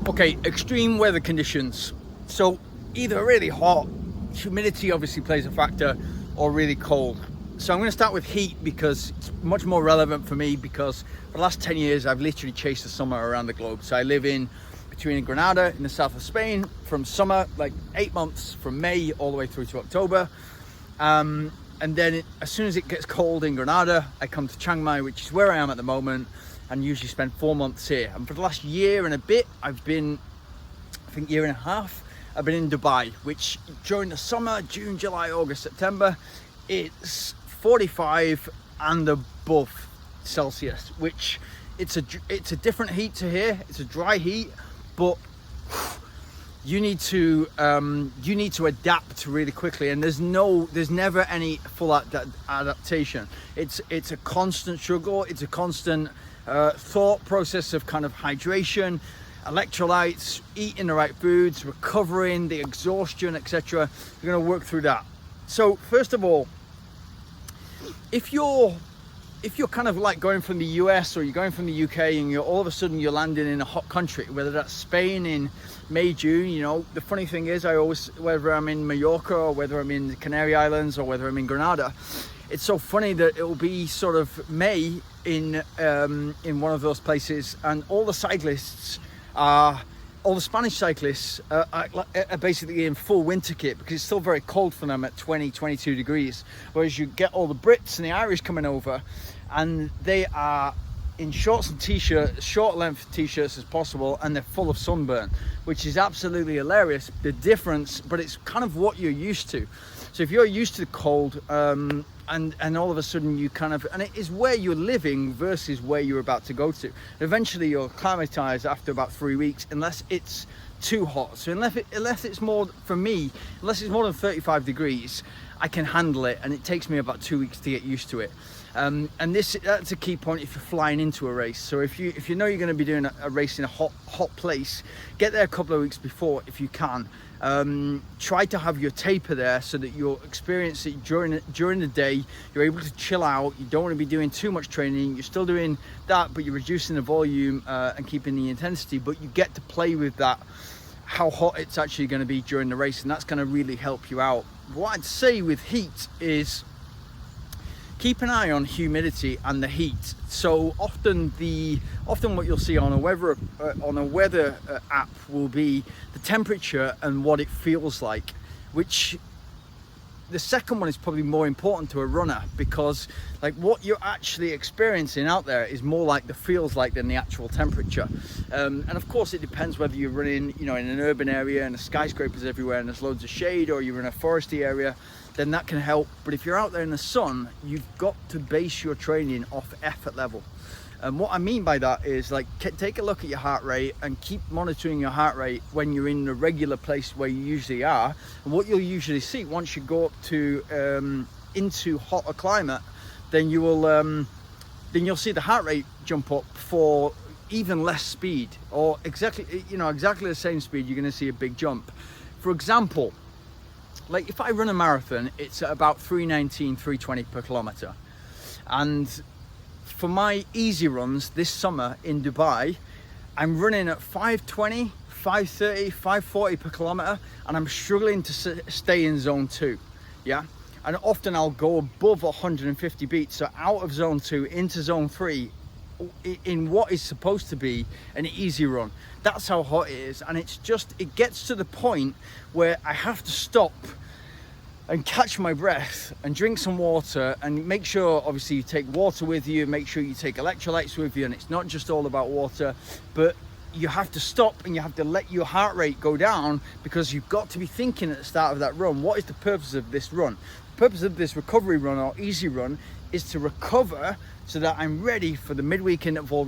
Okay, extreme weather conditions. So either really hot, humidity obviously plays a factor, or really cold. So I'm going to start with heat because it's much more relevant for me, because for the last 10 years I've literally chased the summer around the globe. So I live between Granada in the south of Spain from summer, like 8 months, from May all the way through to October. And then as soon as it gets cold in Granada, I come to Chiang Mai, which is where I am at the moment, and usually spend 4 months here. And for the last year and a bit, I've been, I think year and a half, I've been in Dubai, which during the summer, June, July, August, September, it's 45 and above Celsius, which it's a different heat to here. It's a dry heat, but you need to adapt really quickly, and there's never any full adaptation. It's a constant struggle. It's a constant thought process of kind of hydration, electrolytes, eating the right foods, recovering, the exhaustion, etc. You're going to work through that. So first of all, if you're kind of like going from the US or you're going from the UK and all of a sudden you're landing in a hot country, whether that's Spain in May, June, you know, the funny thing is whether I'm in Mallorca or whether I'm in the Canary Islands or whether I'm in Granada, it's so funny that it will be sort of May in one of those places, and all the Spanish cyclists are basically in full winter kit because it's still very cold for them at 22 degrees. Whereas you get all the Brits and the Irish coming over, and they are in shorts and t-shirts, short length t-shirts as possible, and they're full of sunburn, which is absolutely hilarious, the difference, but it's kind of what you're used to. So if you're used to the cold, and all of a sudden you kind of, and it is where you're living versus where you're about to go to. Eventually you'll acclimatize after about 3 weeks, unless it's too hot. So unless it's more, for me, unless it's more than 35 degrees, I can handle it, and it takes me about 2 weeks to get used to it. And that's a key point if you're flying into a race. So if you know you're going to be doing a race in a hot place, get there a couple of weeks before if you can. Try to have your taper there so that you'll experience it during the day. You're able to chill out. You don't want to be doing too much training. You're still doing that, but you're reducing the volume and keeping the intensity, but you get to play with that, how hot it's actually going to be during the race, and that's going to really help you out. What I'd say with heat is keep an eye on humidity and the heat. So often what you'll see on a weather app will be the temperature and what it feels like, which the second one is probably more important to a runner, because like what you're actually experiencing out there is more like the feels like than the actual temperature. And of course it depends whether you're running, you know, in an urban area and the skyscrapers everywhere and there's loads of shade, or you're in a foresty area, then that can help. But if you're out there in the sun, you've got to base your training off effort level. And what I mean by that is, like, take a look at your heart rate and keep monitoring your heart rate when you're in the regular place where you usually are. And what you'll usually see once you go up to into hotter climate, then you'll see the heart rate jump up for even less speed, or exactly the same speed. You're going to see a big jump. For example, like if I run a marathon, it's at about 319, 320 per kilometer, and for my easy runs this summer in Dubai, I'm running at 520, 530, 540 per kilometer, and I'm struggling to stay in zone 2. Yeah, and often I'll go above 150 beats, so out of zone 2 into zone 3 in what is supposed to be an easy run. That's how hot it is, and it gets to the point where I have to stop and catch my breath and drink some water, and make sure obviously you take water with you, make sure you take electrolytes with you, and it's not just all about water, but you have to stop and you have to let your heart rate go down, because you've got to be thinking at the start of that run, what is the purpose of this run? The purpose of this recovery run or easy run is to recover so that I'm ready for the midweek interval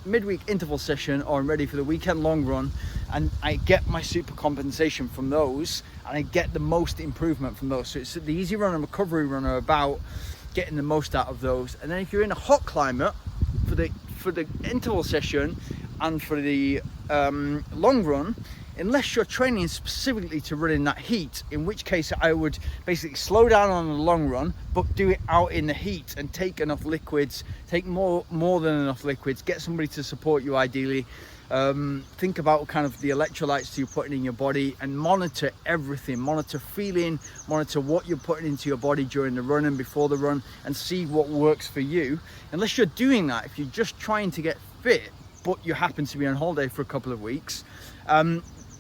midweek interval session, or I'm ready for the weekend long run, and I get my super compensation from those, and I get the most improvement from those. So it's the easy run and recovery run are about getting the most out of those. And then if you're in a hot climate, for the interval session and for the long run, unless you're training specifically to run in that heat, in which case I would basically slow down on the long run, but do it out in the heat and take enough liquids, take more than enough liquids, get somebody to support you ideally, Think about kind of the electrolytes you're putting in your body, and monitor everything. Monitor feeling, monitor what you're putting into your body during the run and before the run, and see what works for you. Unless you're doing that, if you're just trying to get fit but you happen to be on holiday for a couple of weeks,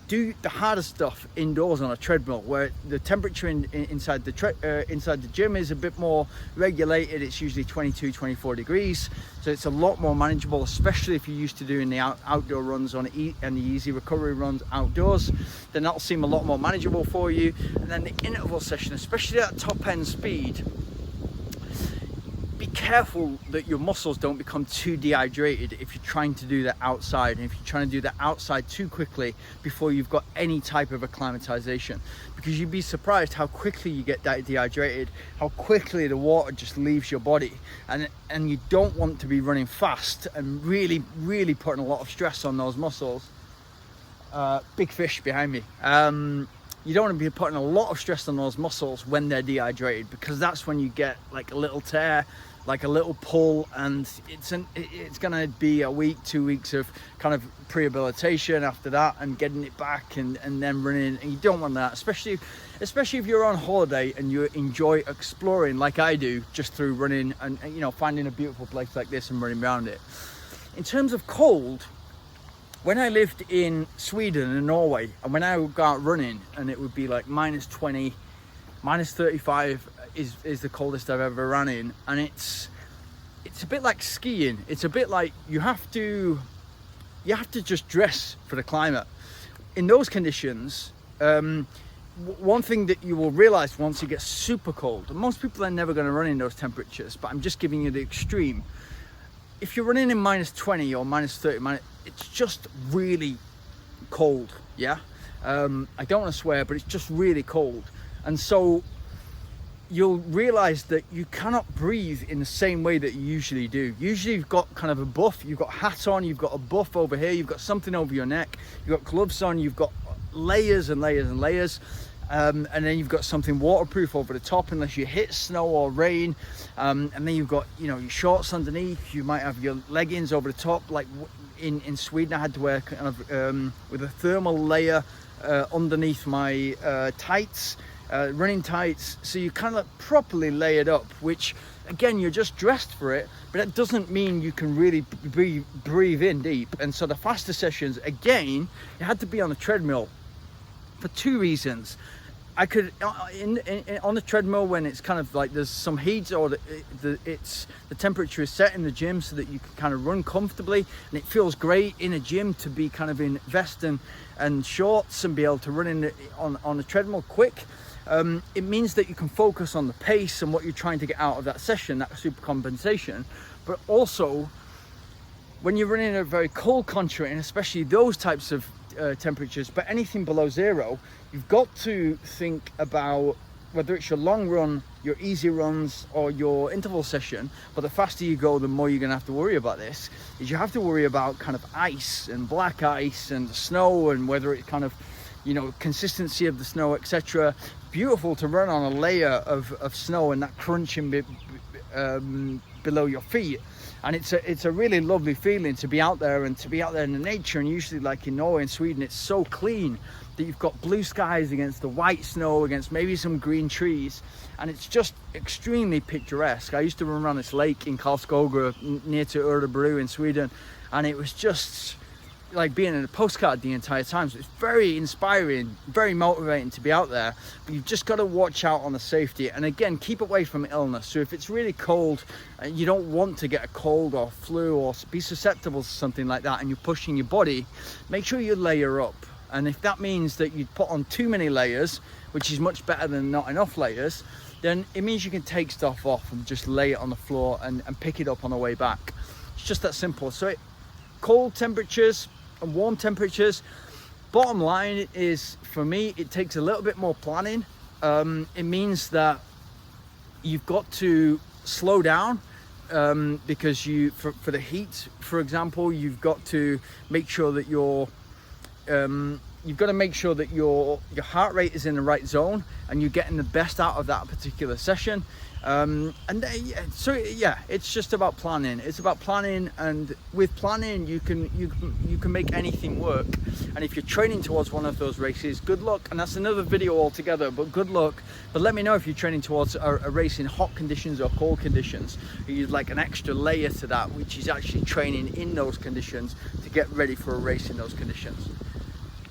do the harder stuff indoors on a treadmill, where the temperature inside the gym is a bit more regulated. It's usually 22-24 degrees, so it's a lot more manageable, especially if you're used to doing the outdoor runs and the easy recovery runs outdoors. Then that'll seem a lot more manageable for you. And then the interval session, especially at top end speed, be careful that your muscles don't become too dehydrated if you're trying to do that outside, and if you're trying to do that outside too quickly before you've got any type of acclimatization, because you'd be surprised how quickly you get dehydrated, how quickly the water just leaves your body, and you don't want to be running fast and really putting a lot of stress on those muscles. Big fish behind me. You don't want to be putting a lot of stress on those muscles when they're dehydrated, because that's when you get like a little tear, like a little pull, and it's gonna be a week, 2 weeks of kind of rehabilitation after that, and getting it back and then running. And you don't want that, especially if you're on holiday and you enjoy exploring like I do, just through running and finding a beautiful place like this and running around it. In terms of cold, when I lived in Sweden and Norway, and when I would go out running and it would be like -20, -35 is the coldest I've ever ran in, and it's a bit like skiing. It's a bit like you have to just dress for the climate. In those conditions, one thing that you will realize once it gets super cold, and most people are never going to run in those temperatures, but I'm just giving you the extreme. If you're running in -20 or -30, it's just really cold, yeah? I don't want to swear, but it's just really cold. And so you'll realize that you cannot breathe in the same way that you usually do. Usually you've got kind of a buff, you've got a hat on, you've got a buff over here, you've got something over your neck, you've got gloves on, you've got layers and layers and layers. And then you've got something waterproof over the top unless you hit snow or rain, and then you've got your shorts underneath. You might have your leggings over the top. Like in Sweden, I had to wear kind of with a thermal layer underneath my tights, running tights, so you kind of properly layered up, which again, you're just dressed for it, but it doesn't mean you can really breathe in deep. And so the faster sessions, again, you had to be on a treadmill for two reasons. I could on the treadmill, when it's kind of like there's some heat, or the temperature is set in the gym so that you can kind of run comfortably, and it feels great in a gym to be kind of in vest and shorts and be able to run on the treadmill quick. It means that you can focus on the pace and what you're trying to get out of that session, that super compensation. But also, when you're running in a very cold country, and especially those types of temperatures, but anything below zero, you've got to think about whether it's your long run, your easy runs, or your interval session. But the faster you go, the more you're gonna have to worry about this, is you have to worry about kind of ice and black ice and snow, and whether it kind of, consistency of the snow, etc. Beautiful to run on a layer of snow and that crunching bit below your feet. And it's a really lovely feeling to be out there, and to be out there in the nature. And usually, like in Norway and Sweden, it's so clean that you've got blue skies against the white snow, against maybe some green trees, and it's just extremely picturesque. I used to run around this lake in Karlskoga near to Örebro in Sweden, and it was just like being in a postcard the entire time. So it's very inspiring, very motivating to be out there, but you've just got to watch out on the safety, and again, keep away from illness. So if it's really cold and you don't want to get a cold or flu or be susceptible to something like that, and you're pushing your body, make sure you layer up. And if that means that you put on too many layers, which is much better than not enough layers, then it means you can take stuff off and just lay it on the floor and pick it up on the way back. It's just that simple. So cold temperatures and warm temperatures, bottom line is, for me, it takes a little bit more planning. It means that you've got to slow down, because for the heat, for example, you've got to make sure that you're you've got to make sure that your heart rate is in the right zone and you're getting the best out of that particular session. So yeah, it's just about planning. It's about planning, and with planning you can make anything work. And if you're training towards one of those races, good luck. And that's another video altogether, but good luck. But let me know if you're training towards a race in hot conditions or cold conditions. You'd like an extra layer to that, which is actually training in those conditions to get ready for a race in those conditions.